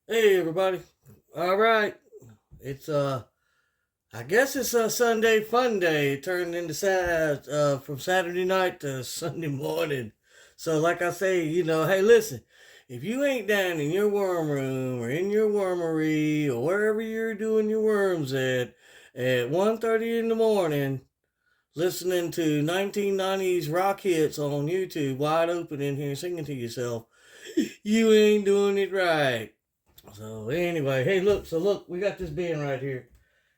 Hey everybody. All right. It's I guess it's a Sunday fun day. It turned into from Saturday night to Sunday morning. So like I say, hey listen, if you ain't down in your worm room or in your wormery or wherever you're doing your worms at 1:30 in the morning listening to 1990s rock hits on YouTube wide open in here singing to yourself, you ain't doing it right. So anyway, hey, look, we got this bin right here.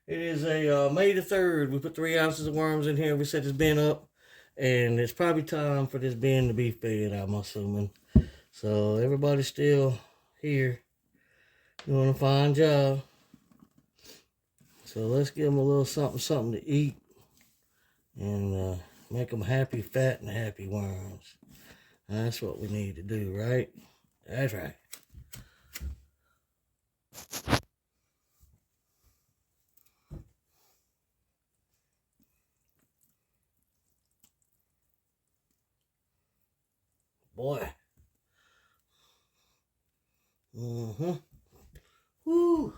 It is a May the 3rd. We put 3 ounces of worms in here. We set this bin up, and it's probably time for this bin to be fed, I'm assuming. So everybody's still here doing a fine job. So let's give them a little something to eat, and make them happy, fat, and happy worms. That's what we need to do, right? That's right. Boy. Mm-hmm. Woo.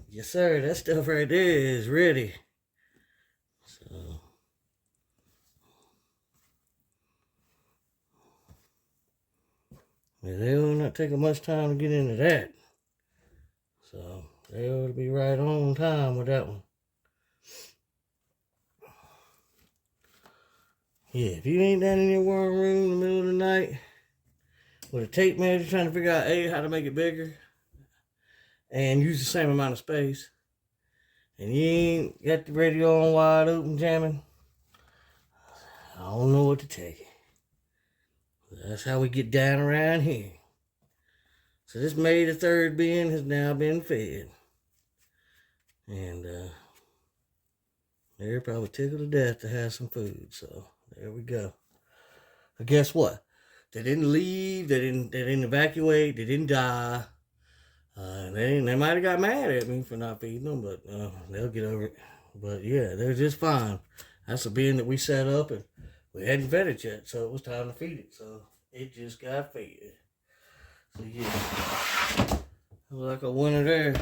Yes, sir. That stuff right there is ready. So, yeah, they will not take much time to get into that. So, they ought to be right on time with that one. Yeah, if you ain't down in your worm room in the middle of the night with a tape measure trying to figure out A, how to make it bigger and use the same amount of space, and you ain't got the radio on wide open jamming, I don't know what to tell you. That's how we get down around here. So this May the 3rd bin has now been fed. And they're probably tickled to death to have some food. So there we go. But guess what? They didn't leave. They didn't evacuate. They didn't die. They might have got mad at me for not feeding them, but they'll get over it. But yeah, they're just fine. That's a bin that we set up, and we hadn't fed it yet, so it was time to feed it. So it just got fed. So yeah, like a winner there.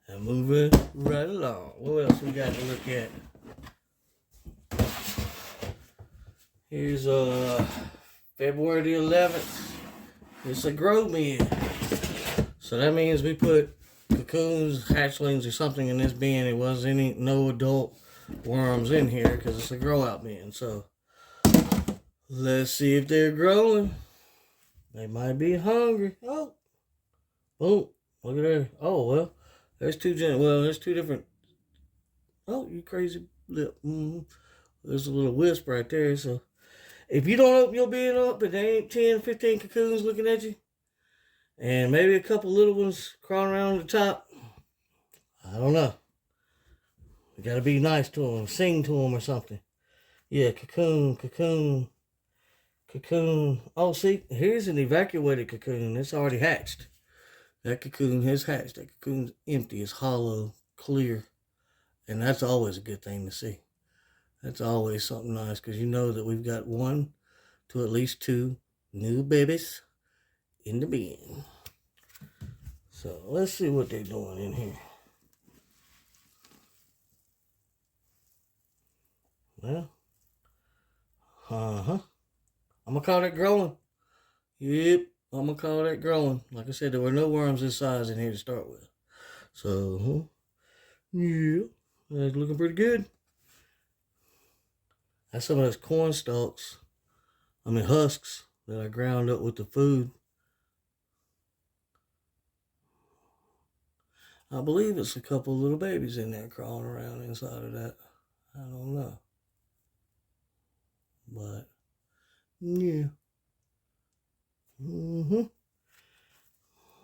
And moving right along. What else we got to look at? Here's February the 11th. It's a grow bin. So that means we put cocoons, hatchlings, or something in this bin. It wasn't no adult worms in here because it's a grow out bin. So let's see if they're growing. They might be hungry. Oh, boom! Look at there. Oh well, there's there's two different. Oh, you crazy lip. Mm-hmm. There's a little wisp right there. So if you don't open your bin up and there ain't 10, 15 cocoons looking at you, and maybe a couple little ones crawling around on the top, I don't know. You gotta be nice to them, sing to them or something. Yeah, cocoon, cocoon, cocoon. Oh, see, here's an evacuated cocoon. It's already hatched. That cocoon has hatched. That cocoon's empty. It's hollow, clear. And that's always a good thing to see. That's always something nice because you know that we've got one to at least two new babies in the bin. So let's see what they're doing in here. Well, I'm gonna call that growing. Yep, I'm gonna call that growing. Like I said, there were no worms this size in here to start with. So, yeah, that's looking pretty good. That's some of those corn stalks. Husks that I ground up with the food. I believe it's a couple little babies in there crawling around inside of that. I don't know. But, yeah.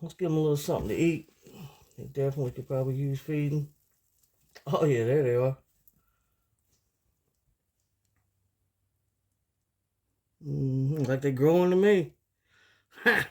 Let's give them a little something to eat. They definitely could probably use feeding. Oh, yeah, there they are. Like they're growing to me. Ha!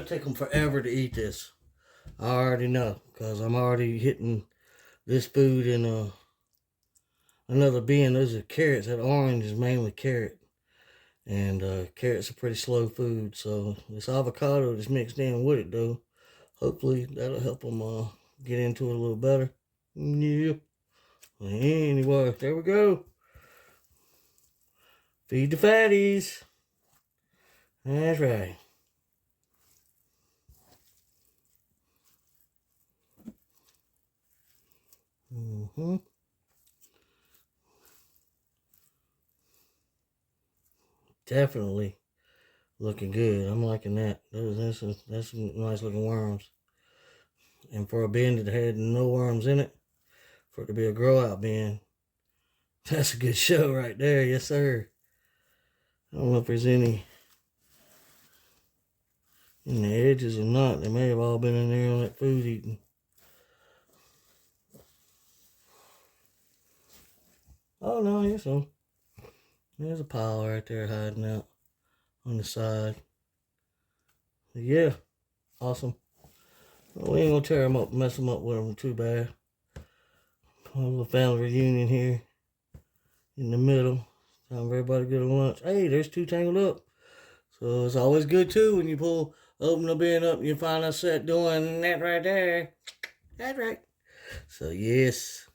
It'll take them forever to eat this. I already know, because I'm already hitting this food in another bin. Those are carrots. That orange is mainly carrot. And carrots are pretty slow food. So this avocado that's mixed in with it, though, hopefully that'll help them get into it a little better. Yeah. Anyway, there we go. Feed the fatties. That's right. Definitely looking good. I'm liking that. That's some nice looking worms. And for a bin that had no worms in it, for it to be a grow out bin, that's a good show right there. Yes, sir. I don't know if there's any in the edges or not. They may have all been in there on that food eating. Oh no, here's some. There's a pile right there hiding out on the side. But yeah, awesome. Well, we ain't gonna tear them up, mess them up with them too bad. A little family reunion here in the middle. Time for everybody to get a lunch. Hey, there's two tangled up. So it's always good too when you open the bin up and you find a set doing that right there. That's right. So yes,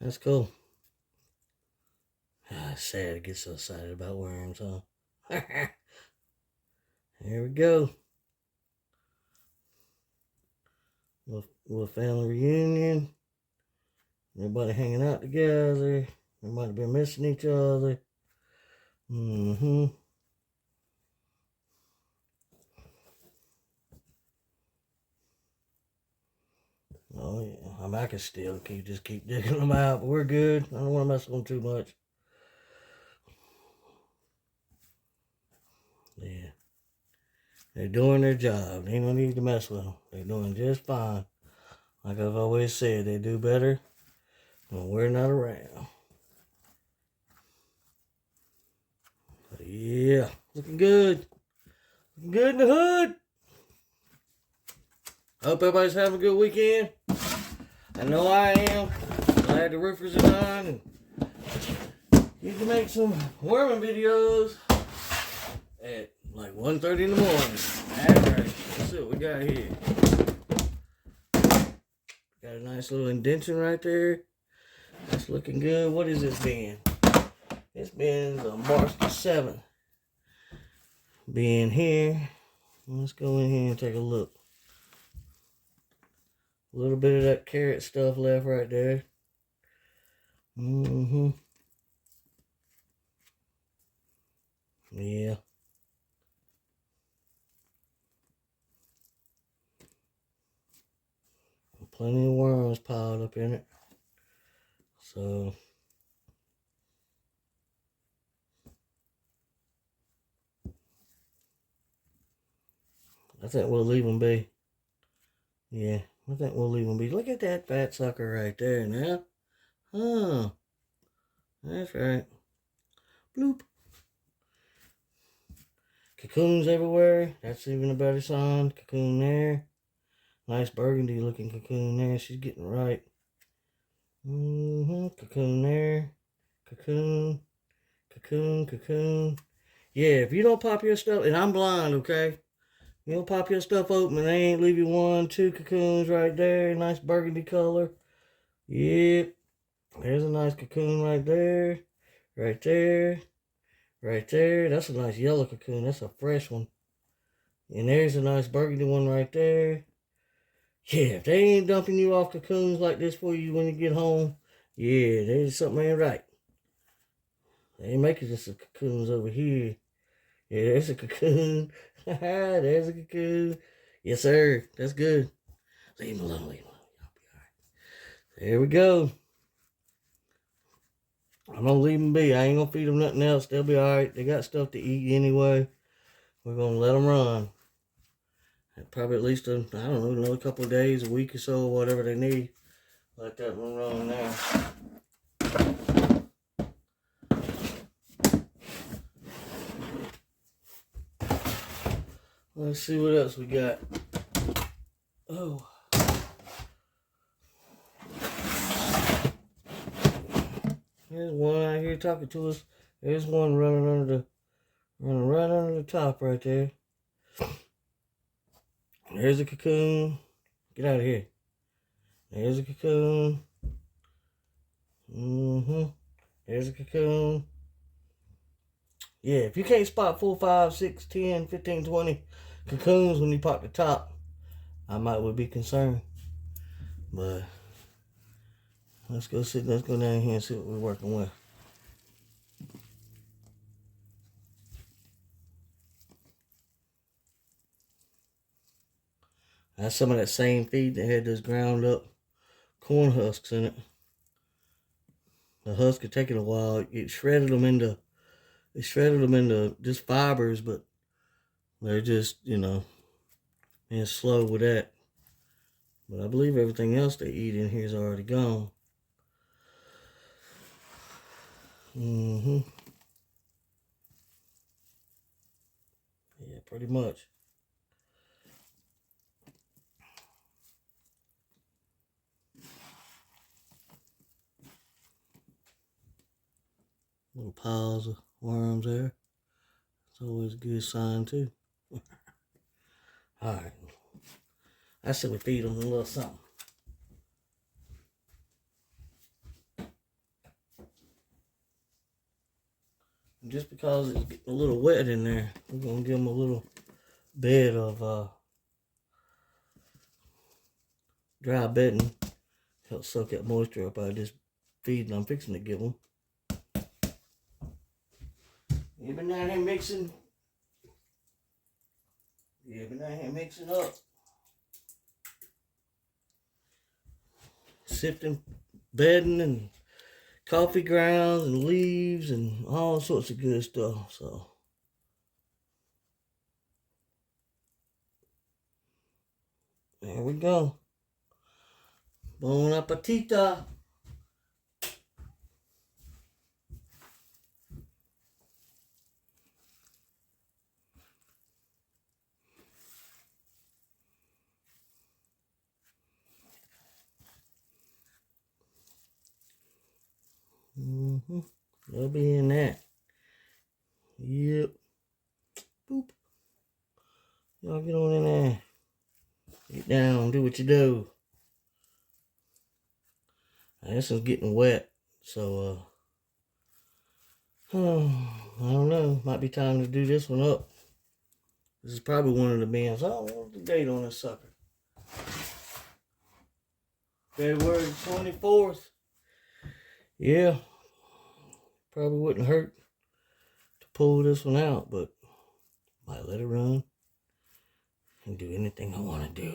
that's cool. Sad to get so excited about worms, huh? Here we go. Little family reunion. Everybody hanging out together. Everybody been missing each other. Oh yeah, I can still keep digging them out, but we're good. I don't want to mess with them too much. Yeah. They're doing their job. Ain't no need to mess with them. They're doing just fine. Like I've always said, they do better when we're not around. But yeah, looking good. Looking good in the hood. Hope everybody's having a good weekend. I know I am. Glad the roofers are done. And you can make some worming videos at like 1:30 in the morning. That's right. Let's see what we got here. Got a nice little indentation right there. That's looking good. What is this bin? This bin's March the 7th. Bin here. Let's go in here and take a look. A little bit of that carrot stuff left right there. Yeah. Plenty of worms piled up in it. So I think we'll leave them be. Yeah, I think we'll leave them be. Look at that fat sucker right there now. Huh. That's right. Bloop. Cocoons everywhere. That's even a better sign. Cocoon there. Nice burgundy looking cocoon there. She's getting right. Cocoon there. Cocoon. Cocoon. Cocoon. Yeah, if you don't pop your stuff, and I'm blind, okay? You don't pop your stuff open and they ain't leave you 1, 2 cocoons right there. Nice burgundy color. Yep. There's a nice cocoon right there. Right there. Right there. That's a nice yellow cocoon. That's a fresh one. And there's a nice burgundy one right there. Yeah, if they ain't dumping you off cocoons like this for you when you get home, yeah, there's something ain't right. They ain't making just some cocoons over here. Yeah, there's a cocoon. There's a cocoon. Yes, sir. That's good. Leave him alone. Leave him alone. I'll be all right. There we go. I'm going to leave them be. I ain't going to feed them nothing else. They'll be all right. They got stuff to eat anyway. We're going to let them run. Probably at least, I don't know, another couple of days, a week or so, whatever they need. Let that one run there. Let's see what else we got. Oh. There's one out here talking to us. There's one running right under the top right there. There's a cocoon. Get out of here. There's a cocoon. There's a cocoon. Yeah, if you can't spot 4, 5, 6, 10, 15, 20 cocoons when you pop the top, I would be concerned. But let's go down here and see what we're working with. That's some of that same feed that had those ground up corn husks in it. The husk had taken a while. It shredded them into just fibers, but they're just, being slow with that. But I believe everything else they eat in here is already gone. Yeah, pretty much. Little piles of worms there. It's always a good sign too. Alright. I said we feed them a little something. Just because it's getting a little wet in there, we're going to give them a little bed of dry bedding. Help soak that moisture up out of this feed I'm fixing to give them. You've been down here mixing. Up. Sifting bedding and coffee grounds and leaves and all sorts of good stuff. So there we go. Bon appetita. They'll be in that. Yep. Boop. Y'all get on in there. Get down, do what you do. This one's getting wet, so I don't know. Might be time to do this one up. This is probably one of the bins. I don't know what's the date on this sucker. February 24th. Yeah. Probably wouldn't hurt to pull this one out, but might let it run and do anything I want to do.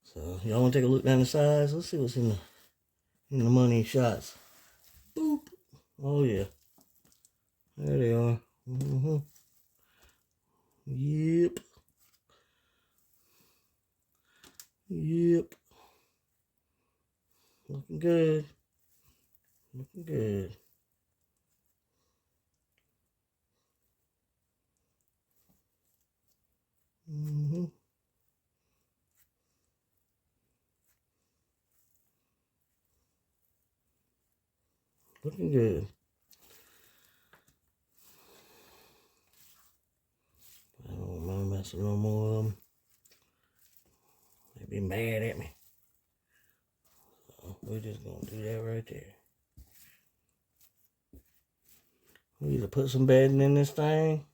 So y'all want to take a look down the sides? Let's see what's in the money shots. Boop. Oh yeah. There they are. Yep. Looking good. Looking good. Looking good. I don't mind messing no more of them. They'd be mad at me. So we're just gonna do that right there. We either put some bedding in this thing,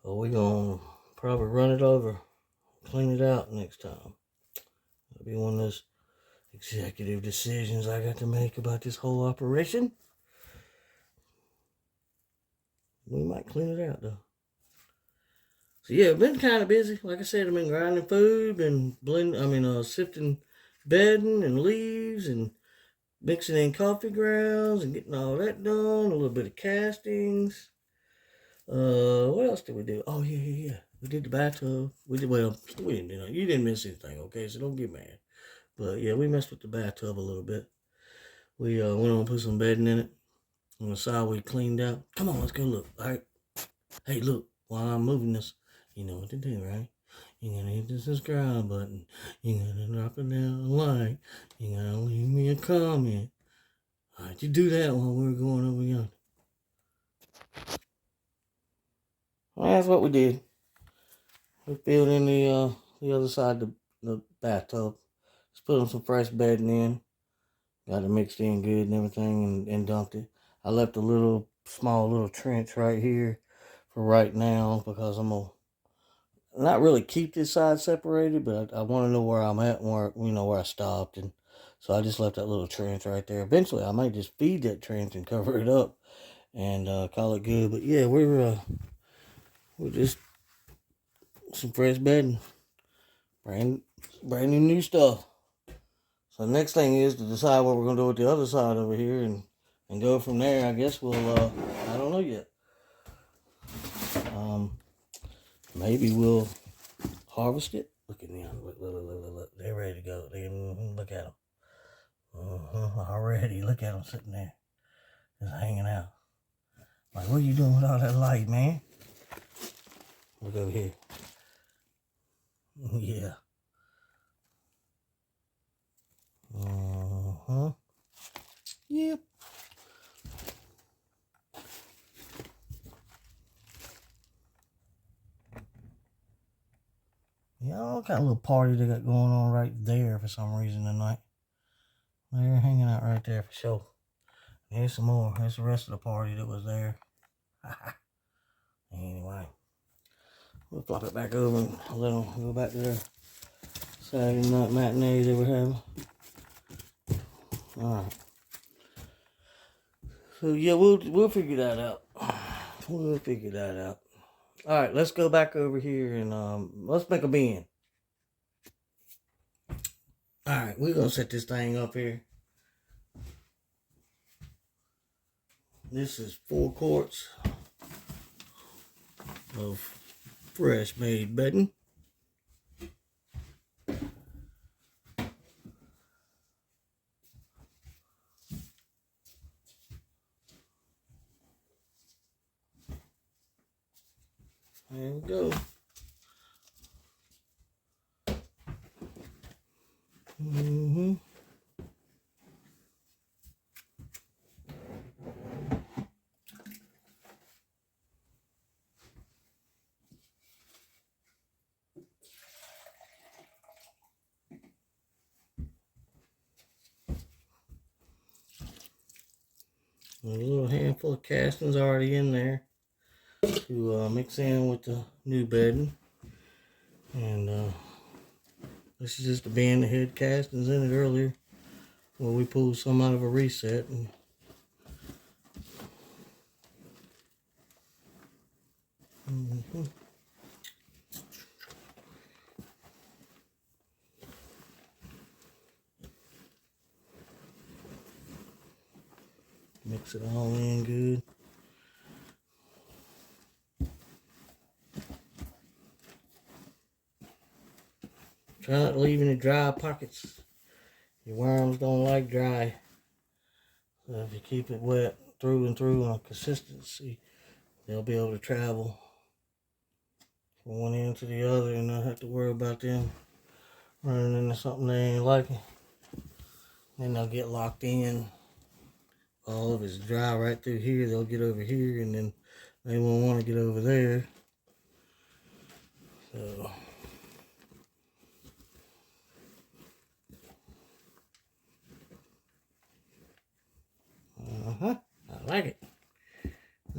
or we're gonna probably run it over, clean it out next time. It'll be one of those executive decisions I got to make about this whole operation. We might clean it out though. So yeah, I've been kind of busy. Like I said, I've been grinding food and sifting bedding and leaves and mixing in coffee grounds and getting all that done. A little bit of castings. What else did we do? Oh yeah. We did the bathtub. We didn't do. You didn't miss anything, okay? So don't get mad. But yeah, we messed with the bathtub a little bit. We went on and put some bedding in it. On the side we cleaned out. Come on, let's go look. All right. Hey, look. While I'm moving this, You know what to do, right? You're gonna hit the subscribe button. You're gonna drop it down a like. You're gonna leave me a comment. How'd you do that while we were going over yonder? Well, that's what we did. We filled in the other side of the bathtub. Just put on some fresh bedding in. Got it mixed in good and everything and dumped it. I left a small little trench right here for right now because I'm gonna not really keep this side separated, but I want to know where I'm at and where I stopped, and so I just left that little trench right there. Eventually, I might just feed that trench and cover it up and call it good. But yeah, we're just some fresh bedding, brand new stuff. So the next thing is to decide what we're gonna do with the other side over here and go from there. I guess we'll I don't know yet. Maybe we'll harvest it. Look at them. Look. They're ready to go. Look at them. Already. Look at them sitting there. Just hanging out. Like, what are you doing with all that light, man? Look over here. Yeah. Yep. Yeah, all kind of little party they got going on right there for some reason tonight. They're hanging out right there for sure. Here's some more. Here's the rest of the party that was there. Anyway, we'll flop it back over and let them go back to their Saturday night matinees they were having. Alright. So yeah, we'll figure that out. We'll figure that out. Alright, let's go back over here and let's make a bin. Alright, we're gonna set this thing up here. This is 4 quarts of fresh made bedding. There we go. A little handful of castings already in there to mix in with the new bedding. And this is just a bin that had castings in it earlier. Well, we pulled some out of a reset. And mix it all in good. Try not to leave any dry pockets. Your worms don't like dry. So if you keep it wet through and through on consistency, they'll be able to travel from one end to the other and not have to worry about them running into something they ain't liking. Then they'll get locked in. All of it's dry right through here. They'll get over here and then they won't want to get over there. So I like it.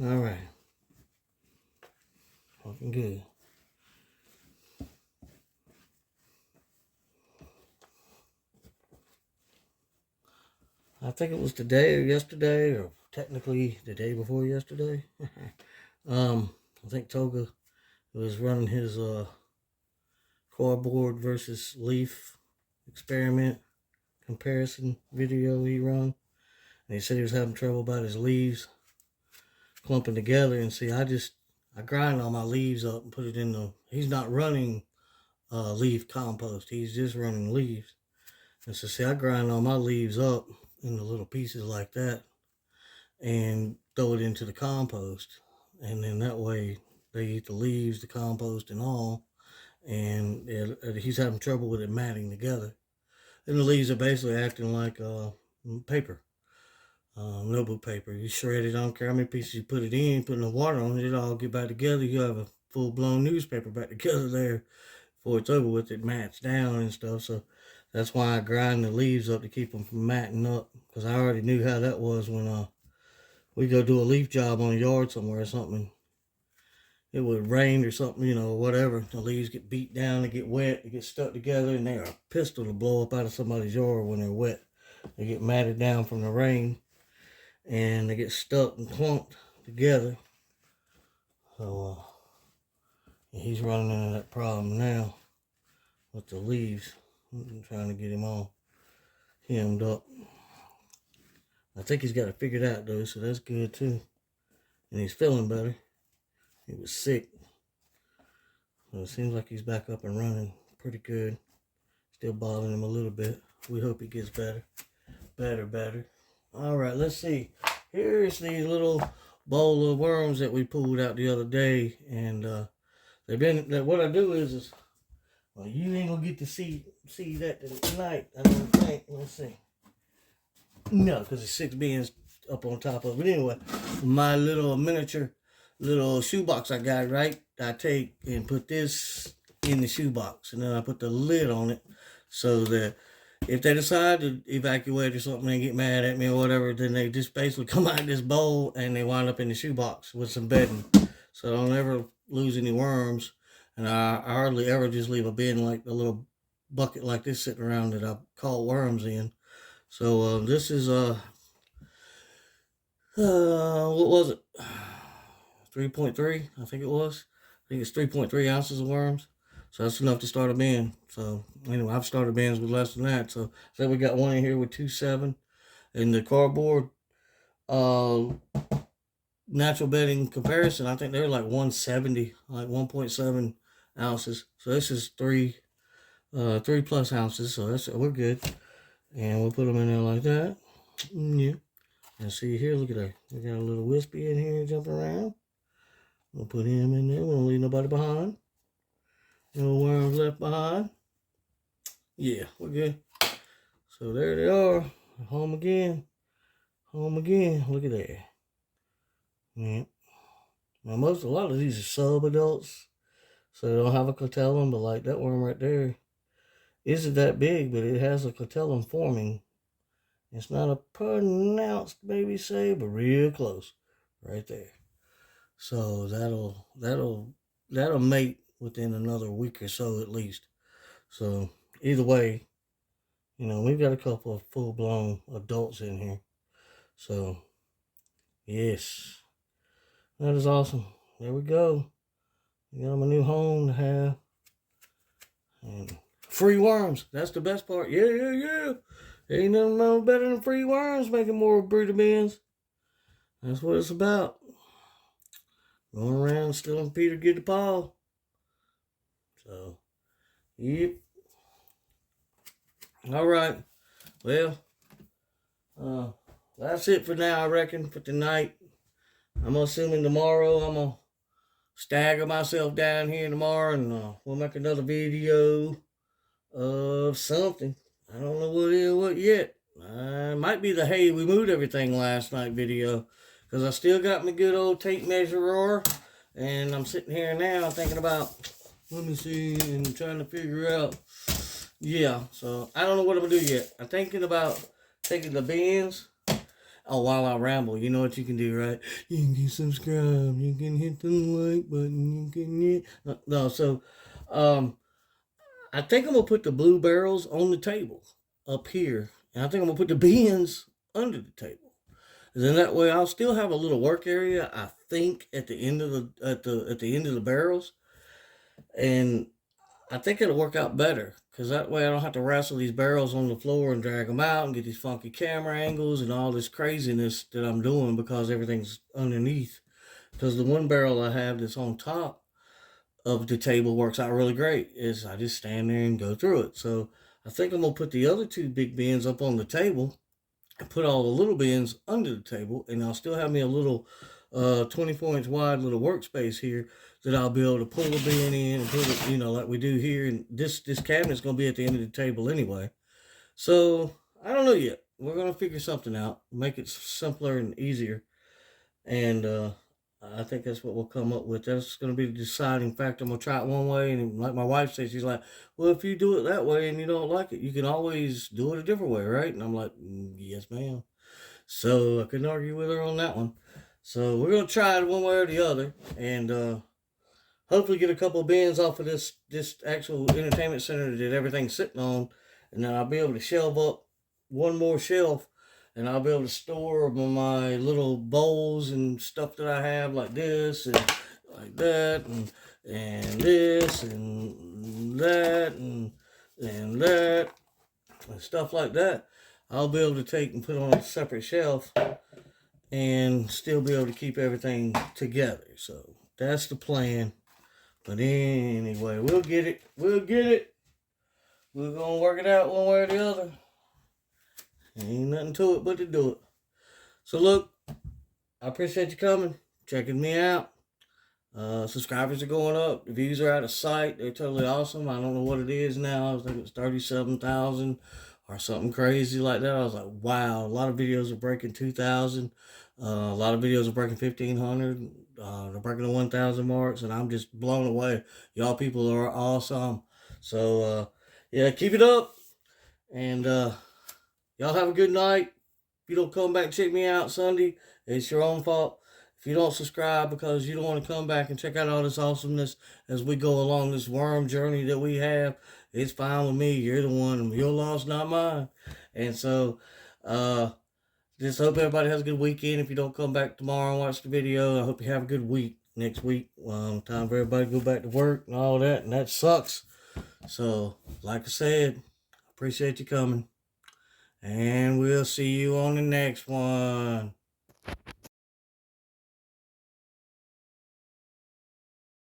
All right. Looking good. I think it was today or yesterday, or technically the day before yesterday. I think Toga was running his cardboard versus leaf experiment comparison video he run. And he said he was having trouble about his leaves clumping together. And see, I grind all my leaves up and put it in he's not running leaf compost. He's just running leaves. And so see, I grind all my leaves up into little pieces like that and throw it into the compost. And then that way They eat the leaves, the compost, and all. And he's having trouble with it matting together. And the leaves are basically acting like paper, notebook paper. You shred it, I don't care how many pieces you put it in, put enough water on it, it'll all get back together. You have a full blown newspaper back together there before it's over with. It mats down and stuff. So that's why I grind the leaves up to keep them from matting up. Because I already knew how that was when we go do a leaf job on a yard somewhere or something. It would rain or something, whatever. The leaves get beat down, they get wet, they get stuck together, and they are a pistol to blow up out of somebody's yard when they're wet. They get matted down from the rain, and they get stuck and clumped together. So he's running into that problem now with the leaves. I'm trying to get him all hemmed up. I think he's got it figured out though, so that's good too. And he's feeling better. He was sick. So it seems like he's back up and running pretty good. Still bothering him a little bit. We hope he gets better. Better. All right, let's see. Here's the little bowl of worms that we pulled out the other day. And what I do is well, you ain't gonna get to see that tonight, I don't think. Let's see. No, because there's 6 beans up on top of it. Anyway, my little miniature little shoebox I got, right? I take and put this in the shoebox, and then I put the lid on it so that if they decide to evacuate or something and get mad at me or whatever, then they just basically come out of this bowl and they wind up in the shoebox with some bedding. So I don't ever lose any worms, and I hardly ever just leave a bin like a little bucket like this sitting around that I caught worms in. So this is what was it? 3.3, I think it was. I think it's 3.3 ounces of worms. So that's enough to start a bin. So anyway, I've started bins with less than that. So we got one in here with 2.7. And the cardboard natural bedding comparison, I think they're like 170, like 1.7 ounces. So this is 3 plus ounces. So we're good. And we'll put them in there like that. Yeah. And see here, look at that. We got a little wispy in here jumping around. We'll put him in there. We don't leave nobody behind. No worms left behind. Yeah, we're good. So there they are. Home again. Look at that. Yeah. Now a lot of these are sub-adults, so they don't have a clitellum, but like that worm right there isn't that big, but it has a clitellum forming. It's not a pronounced baby say, but real close right there. So that'll mate within another week or so at least. So either way, we've got a couple of full-blown adults in here. So yes, that is awesome. There we go. We got them a new home to have. And free worms. That's the best part. Yeah. Ain't nothing no better than free worms making more breeder bins. That's what it's about. Going around stealing Peter get to Paul. So, yep. All right. Well, that's it for now, I reckon, for tonight. I'm assuming tomorrow I'm going to stagger myself down here tomorrow and we'll make another video of something. I don't know what it is, what yet. Might be the hey, we moved everything last night video. Because I still got my good old tape measurer. And I'm sitting here now thinking about, let me see, and trying to figure out. Yeah, so I don't know what I'm going to do yet. I'm thinking about taking the bins. Oh, while I ramble, you know what you can do, right? You can subscribe. You can hit the like button. You can hit... No, so... I think I'm going to put the blue barrels on the table up here. And I think I'm going to put the bins under the table. And then that way I'll still have a little work area, I think, at the end of the barrels. And I think it'll work out better. Because that way I don't have to wrestle these barrels on the floor and drag them out and get these funky camera angles and all this craziness that I'm doing because everything's underneath. Because the one barrel I have that's on top of the table works out really great. Is I just stand there and go through it. So I think I'm going to put the other 2 big bins up on the table and put all the little bins under the table, and I'll still have me a little 24-inch wide little workspace here that I'll be able to pull a bin in and put it, you know, like we do here. And this cabinet's gonna be at the end of the table anyway. So I don't know yet. We're gonna figure something out, make it simpler and easier, and I think that's what we'll come up with. That's gonna be the deciding factor. I'm gonna try it one way, and like my wife says, she's like, "Well, if you do it that way and you don't like it, you can always do it a different way, right?" And I'm like, "Yes, ma'am." So I couldn't argue with her on that one. So we're gonna try it one way or the other, and hopefully get a couple of bins off of this actual entertainment center that everything's sitting on, and then I'll be able to shelve up one more shelf, and I'll be able to store my little bowls and stuff that I have, like this and like that, and this and that and that and stuff like that. I'll be able to take and put on a separate shelf and still be able to keep everything together. So that's the plan. But anyway, we'll get it. We'll get it. We're going to work it out one way or the other. Ain't nothing to it but to do it. So look, I appreciate you coming, checking me out. Subscribers are going up. The views are out of sight. They're totally awesome. I don't know what it is now. I think it's 37,000 or something crazy like that. I was like, wow. A lot of videos are breaking 2,000. A lot of videos are breaking 1,500. They're breaking the 1,000 marks, and I'm just blown away. Y'all people are awesome. So, yeah, keep it up. And y'all have a good night. If you don't come back and check me out Sunday, it's your own fault. If you don't subscribe because you don't want to come back and check out all this awesomeness as we go along this worm journey that we have, it's fine with me. You're the one. Your loss, not mine. And so, just hope everybody has a good weekend. If you don't come back tomorrow and watch the video, I hope you have a good week next week. Time for everybody to go back to work and all that, and that sucks. So, like I said, appreciate you coming. And we'll see you on the next one.